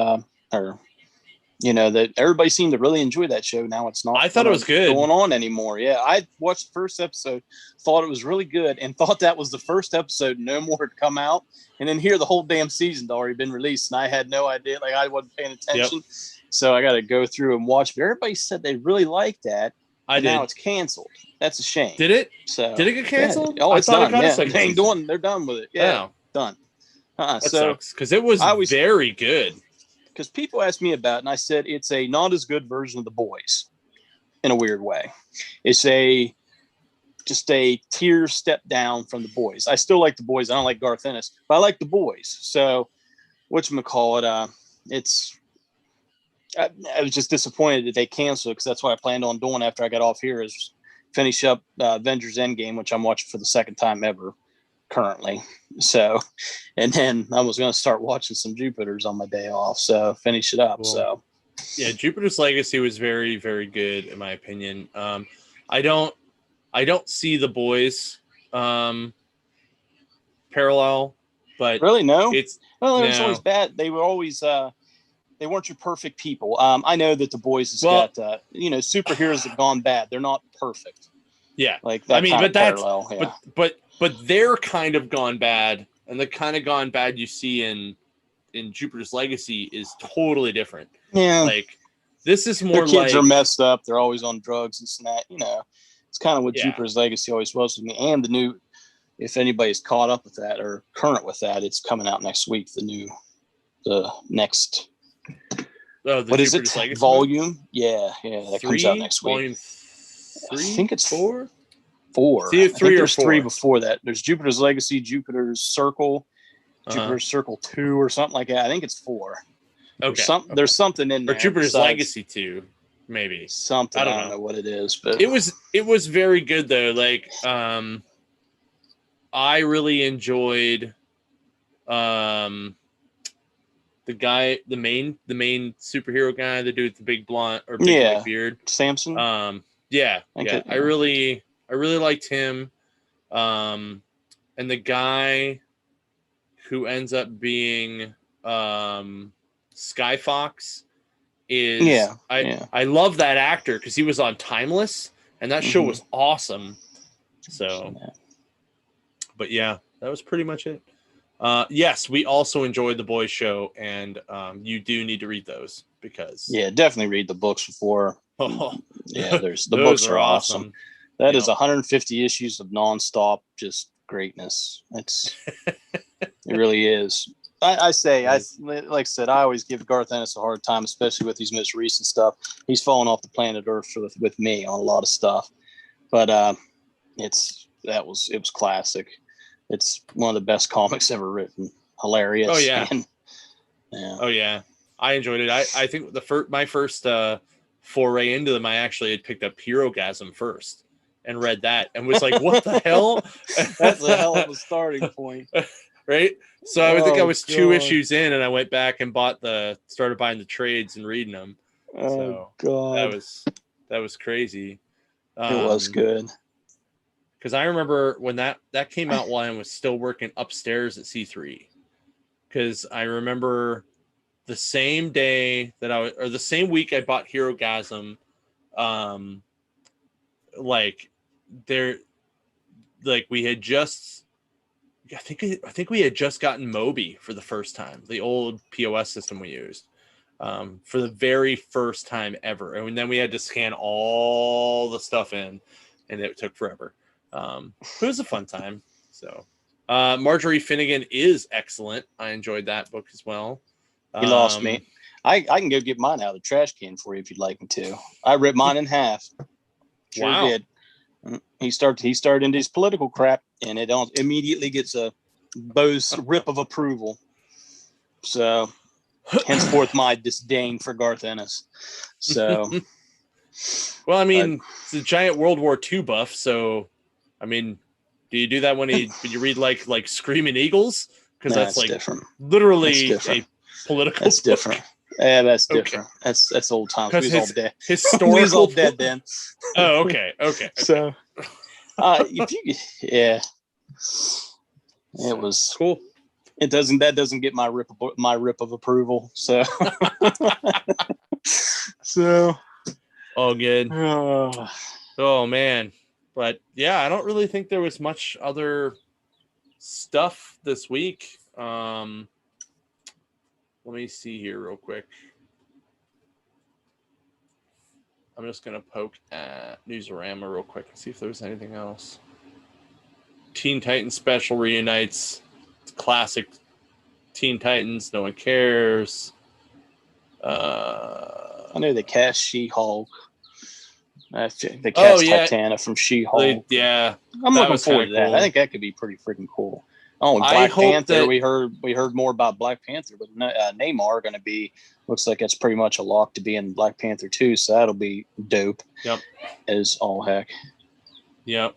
that everybody seemed to really enjoy that show. Now it's not. I thought it was good going on anymore. Yeah, I watched the first episode, thought it was really good, and thought that was the first episode. No more had come out, and then here the whole damn season's already been released, and I had no idea. Like I wasn't paying attention, so I got to go through and watch. But everybody said they really liked that. Now it's canceled. That's a shame. Did it? So did it get canceled? Yeah. Oh, it's done. They're done with it. Yeah, done. That sucks because it was very good. Because people asked me about it, and I said it's a not as good version of The Boys in a weird way. It's just a tier step down from The Boys. I still like The Boys. I don't like Garth Ennis, but I like The Boys. So whatchamacallit, I was just disappointed that they canceled it because that's what I planned on doing after I got off here is finish up Avengers Endgame, which I'm watching for the second time ever currently. So, and then I was going to start watching some Jupiters on my day off. So finish it up. Cool. So yeah, Jupiter's Legacy was very, very good in my opinion. I don't see The Boys parallel but really, no. it's Well, it was no. always bad. They were always they weren't your perfect people. I know that the boys has got superheroes have gone bad. They're not perfect. Yeah, Like that. I mean, kind but of that's parallel. Yeah. but they're kind of gone bad, and the kind of gone bad you see in Jupiter's Legacy is totally different. Yeah. Like this is more their kids like are messed up. They're always on drugs and snap. It's kind of what Yeah. Jupiter's Legacy always was with me. And the new, if anybody's caught up with that or current with that, it's coming out next week. The next. the What is Jupiter's it? Legacy Volume? movie? Yeah, that comes out next week. Volume 3? I think it's 4. Four. See, I think 3 or there's 4. 3 before that. There's Jupiter's Legacy, Jupiter's Circle, Jupiter's Circle 2, or something like that. I think it's 4. Okay. There's something in there. Or Jupiter's Legacy 2, maybe. Something. I don't know what it is, but it was very good though. Like I really enjoyed the main superhero guy, the dude with the big blonde or big white beard. Samson. I really liked him. And the guy who ends up being Sky Fox is I love that actor because he was on Timeless and that show was awesome. So but yeah, that was pretty much it. Yes, we also enjoyed the Boys show, and you do need to read those because definitely read the books before. There's the books are awesome. That is 150 issues of nonstop just greatness. It really is. Like I said, I always give Garth Ennis a hard time, especially with his most recent stuff. He's fallen off the planet Earth with me on a lot of stuff, but it was classic. It's one of the best comics ever written. Hilarious. Oh yeah. Oh yeah. I enjoyed it. I think my first foray into them, I actually had picked up Herogasm first and read that and was like, what the hell? That's a hell of a starting point. Right? So I think I was 2 issues in and I went back and started buying the trades and reading them. God. That was crazy. It was good. Because I remember when that came out while I was still working upstairs at C3. Because I remember the same day or the same week I bought Herogasm, we had just, I think we had just gotten Moby for the first time, the old POS system we used, for the very first time ever, and then we had to scan all the stuff in, and it took forever. It was a fun time. So Marjorie Finnegan is excellent. I enjoyed that book as well. He lost me. I can go get mine out of the trash can for you if you'd like me to. I ripped mine in half. Sure did. He started into his political crap, and it immediately gets a Bo's rip of approval. So henceforth my disdain for Garth Ennis. So well, I mean, it's a giant World War II buff, so I mean, do you do that when you read like Screaming Eagles? Because that's like different. Literally a political. That's different. Yeah, that's different. Okay. That's old times. We was all dead. Historical. We was all dead then. Oh, okay. So, it was cool. That doesn't get my rip of approval. So, all good. Oh man. But yeah, I don't really think there was much other stuff this week. Let me see here real quick. I'm just going to poke at Newsarama real quick and see if there was anything else. Teen Titans Special reunites. It's classic Teen Titans. No one cares. I know they cast She-Hulk. They cast Titania from She-Hulk. I'm looking forward to that. Cool. I think that could be pretty freaking cool. Oh, Black Panther. We heard more about Black Panther, but Namor going to be looks like it's pretty much a lock to be in Black Panther 2, so that'll be dope. Yep. As all heck. Yep.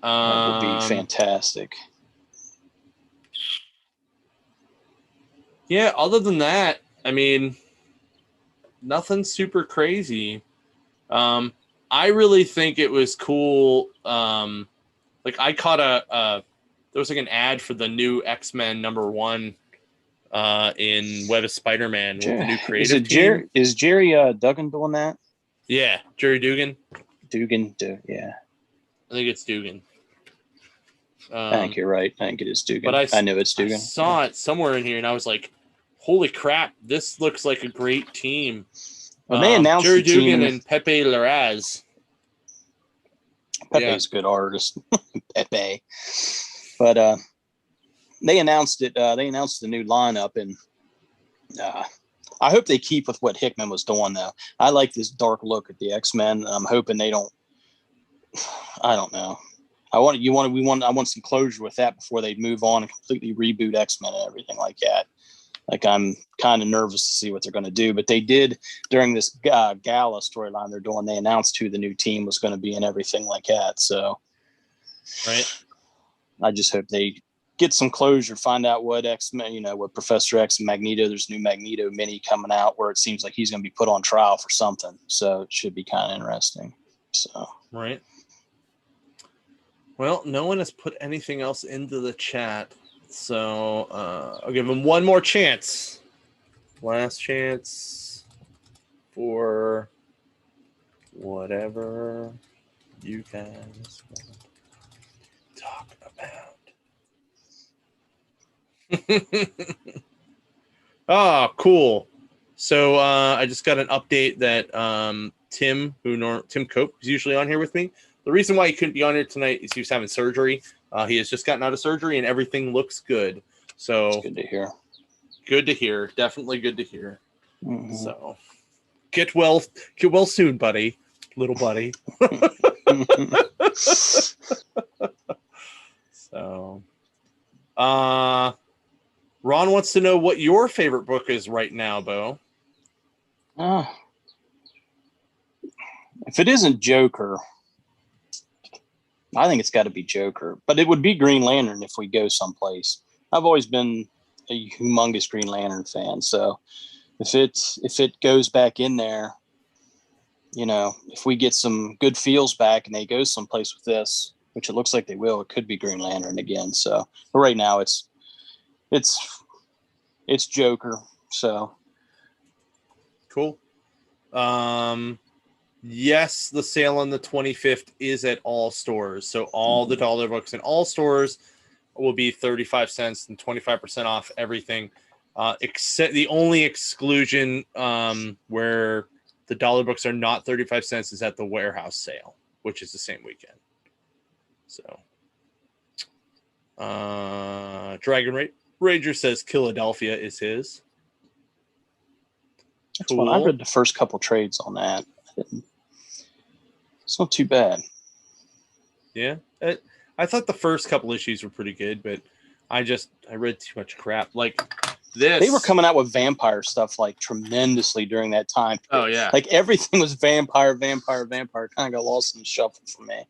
That would be fantastic. Yeah, other than that, I mean, nothing super crazy. I really think it was cool. I caught there was like an ad for the new X-Men #1 in Web of Spider-Man with the new creative team. Is Jerry Duggan doing that? Yeah, Jerry Dugan. Yeah. I think it's Dugan. I think you're right. I think it is Dugan. But I know it's Dugan. I saw it somewhere in here, and I was like, "Holy crap! This looks like a great team." When they announced Jerry the team, Dugan and Pepe Larraz. Pepe's a good artist. Pepe. But they announced it. They announced the new lineup, and I hope they keep with what Hickman was doing. Though I like this dark look at the X-Men. I'm hoping they don't. I don't know. I want some closure with that before they move on and completely reboot X-Men and everything like that. Like, I'm kind of nervous to see what they're going to do, but they did during this gala storyline they're doing. They announced who the new team was going to be and everything like that. So, right. I just hope they get some closure, find out what X-Men, what Professor X and Magneto. There's a new Magneto mini coming out where it seems like he's going to be put on trial for something. So it should be kind of interesting. So, right. Well, no one has put anything else into the chat, so I'll give him one more chance. Last chance for whatever you guys want to talk about. Oh, cool. So I just got an update that Tim Cope is usually on here with me. The reason why he couldn't be on here tonight is he was having surgery. He has just gotten out of surgery and everything looks good. So that's good to hear. Good to hear. Definitely good to hear. Mm-hmm. So get well soon, buddy. Little buddy. So Ron wants to know what your favorite book is right now, Bo. If it isn't Joker, I think it's got to be Joker, but it would be Green Lantern if we go someplace. I've always been a humongous Green Lantern fan, so if it goes back in there, if we get some good feels back and they go someplace with this, which it looks like they will, it could be Green Lantern again. So, but right now it's Joker. So cool. Yes, the sale on the 25th is at all stores. So all the dollar books in all stores will be 35 cents and 25% off everything. Except the only exclusion where the dollar books are not 35 cents is at the warehouse sale, which is the same weekend. So Dragon Ranger says Philadelphia is his. That's cool. I read the first couple trades on that. It's not too bad. Yeah. I thought the first couple issues were pretty good, but I read too much crap. Like this. They were coming out with vampire stuff like tremendously during that time. Oh, yeah. Like everything was vampire. Kind of got lost in the shuffle for me.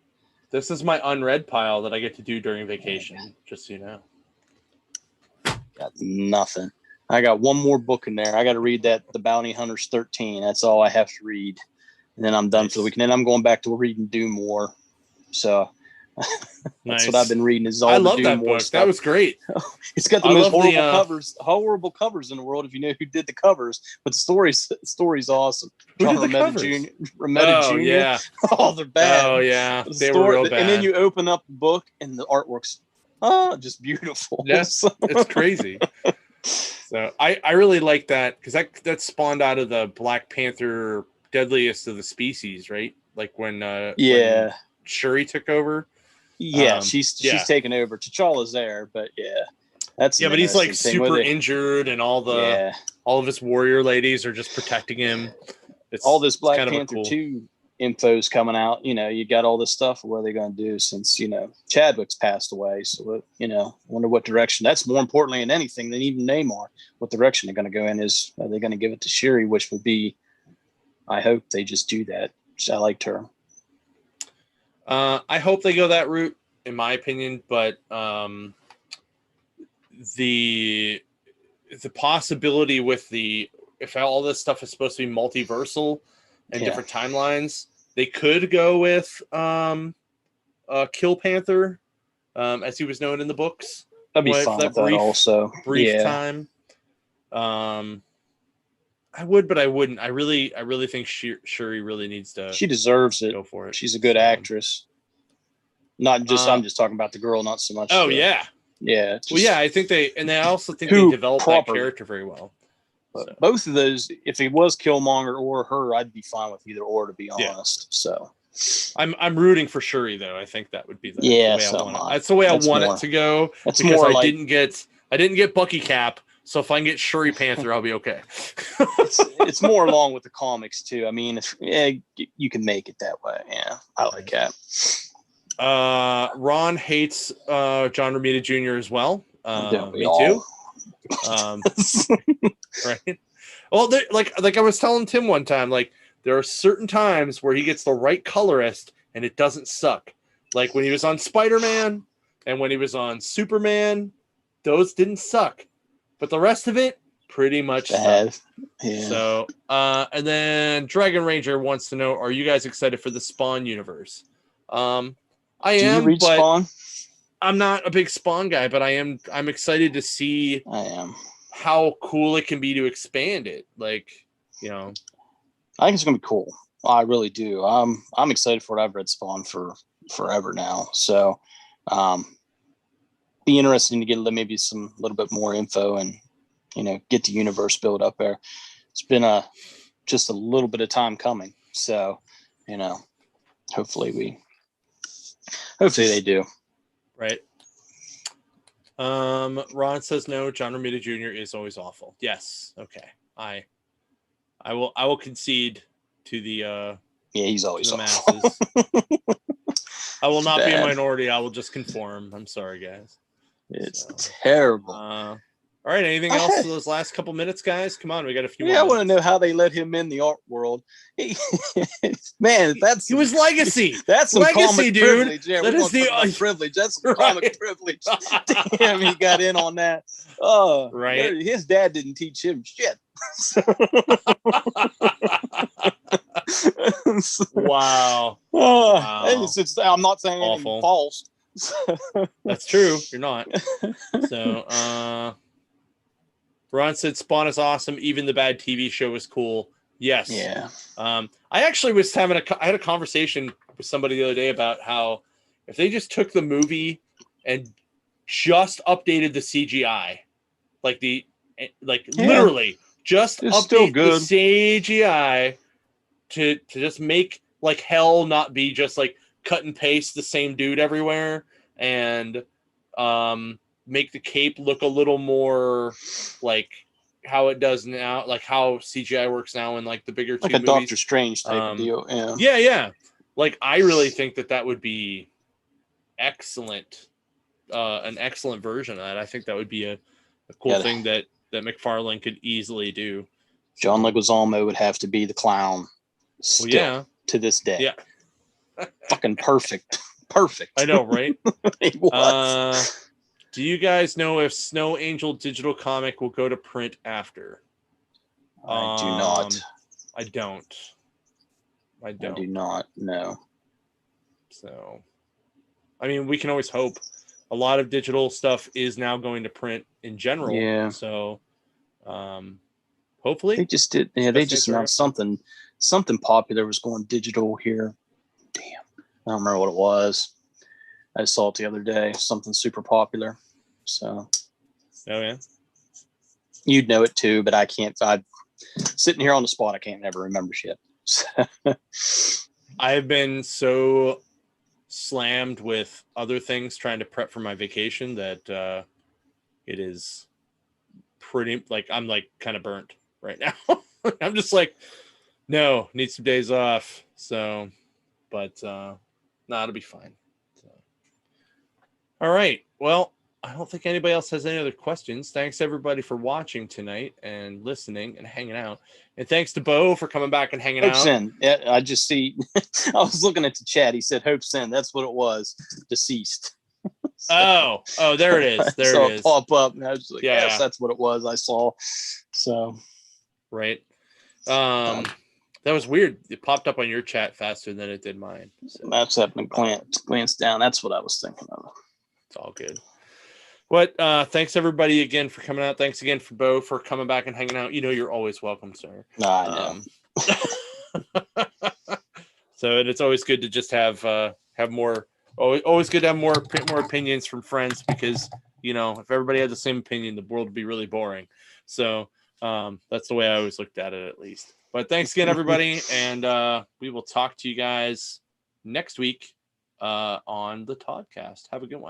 This is my unread pile that I get to do during vacation, just so you know. Got nothing. I got one more book in there. I got to read The Bounty Hunters 13. That's all I have to read. And then I'm done for the week. And then I'm going back to reading Doom War. So that's what I've been reading is all the Doom War stuff. That was great. It's got the most horrible covers in the world if you know who did the covers. But the story's awesome. Who did the covers? Romita Jr. Yeah. Oh, they're bad. Oh, yeah. They were real bad. And then you open up the book and the artwork's just beautiful. Yes, it's crazy. So I really like that because that spawned out of the Black Panther Deadliest of the Species, right? Like when Shuri took over. Yeah, she's taken over. T'Challa's there, but but he's like super injured, and all of his warrior ladies are just protecting him. It's all this Black Panther 2 info's coming out. You got all this stuff. What are they going to do since Chadwick's passed away? So wonder what direction. That's more importantly than anything than even Namor. What direction they're going to go in is are they going to give it to Shuri, which would be. I hope they just do that. I liked her. I hope they go that route, in my opinion. But the possibility with if all this stuff is supposed to be multiversal and different timelines, they could go with Kill Panther as he was known in the books. I'd be fine with that also. Brief time. I would, but I wouldn't. I really think Shuri really needs to. She deserves it. Go for it. She's a good actress. Not just I'm just talking about the girl, not so much. Yeah. Just, well, yeah, I think they also think they developed that character very well. So. Both of those, if it was Killmonger or her, I'd be fine with either or, to be honest. So I'm rooting for Shuri though. I think that would be the way I want it. That's the way I want it to go. That's because more I didn't get Bucky Cap, so if I can get Shuri Panther, I'll be okay. it's more along with the comics too. I mean, you can make it that way. Yeah, I like that. Ron hates John Romita Jr. as well. Me too. Right. Well, like I was telling Tim one time, like there are certain times where he gets the right colorist and it doesn't suck. Like when he was on Spider-Man and when he was on Superman, those didn't suck. But the rest of it pretty much sucked. Yeah. So, and then Dragon Ranger wants to know, are you guys excited for the Spawn universe? I am, but Spawn? I'm not a big Spawn guy, but I'm excited to see how cool it can be to expand it. Like, I think it's gonna be cool. I really do. I'm excited for it. I've read Spawn for forever now. So be interesting to get maybe some little bit more info and get the universe built up there. It's been just a little bit of time coming. So, hopefully they do. Right. Ron says no. John Romita Jr. is always awful. Yes. Okay. I will concede to the he's always the awful. masses. I will not be a minority. I will just conform. I'm sorry, guys. It's terrible. All right. Anything else for those last couple minutes, guys? Come on, we got a few more. I want to know how they let him in the art world. Man, he was legacy. That's some legacy, comic dude. privilege. Yeah, that is the privilege. That's some comic privilege. Damn, he got in on that. Oh, right. His dad didn't teach him shit. Wow. I'm not saying anything false. That's true. You're not. So, Ron said Spawn is awesome. Even the bad TV show is cool. Yes. Yeah. I actually was I had a conversation with somebody the other day about how if they just took the movie and just updated the CGI, literally just update the CGI to just make like hell not be just like cut and paste the same dude everywhere and make the cape look a little more like how it does now, like how CGI works now in like the bigger like two a movies. Doctor Strange type of deal. Yeah. Like I really think that would be excellent, an excellent version of that. I think that would be a cool thing that McFarlane could easily do. John Leguizamo would have to be the clown. Still, to this day. Yeah. Fucking perfect. I know, right? He was. Do you guys know if Snow Angel digital comic will go to print after? I do not. I don't. I do not. No. So, I mean, we can always hope. A lot of digital stuff is now going to print in general. Yeah. So, hopefully they just did. Yeah, they just announced something popular was going digital here. Damn, I don't remember what it was. I saw it the other day. Something super popular. So. Oh yeah. You'd know it too, but I can't. I'm sitting here on the spot. I can't never remember shit. I've been so slammed with other things trying to prep for my vacation that it is pretty like I'm like kind of burnt right now. I'm just like, no, need some days off. So, but it'll be fine. So. All right. Well, I don't think anybody else has any other questions. Thanks everybody for watching tonight and listening and hanging out. And thanks to Bo for coming back and hanging out. Sin. Yeah, I just see. I was looking at the chat. He said Hope Sin. That's what it was. Deceased. So, oh, there it is. There it is. Pop up, and I was like, yeah. Yes, that's what it was. I saw. So, right. That was weird. It popped up on your chat faster than it did mine. So. That's happening. Glance down. That's what I was thinking of. It's all good. But thanks everybody again for coming out. Thanks again for Bo for coming back and hanging out. You're always welcome, sir. I know. So it's always good to just have more. Always good to have more opinions from friends, because if everybody had the same opinion, the world would be really boring. So that's the way I always looked at it, at least. But thanks again, everybody, and we will talk to you guys next week on the Toddcast. Have a good one.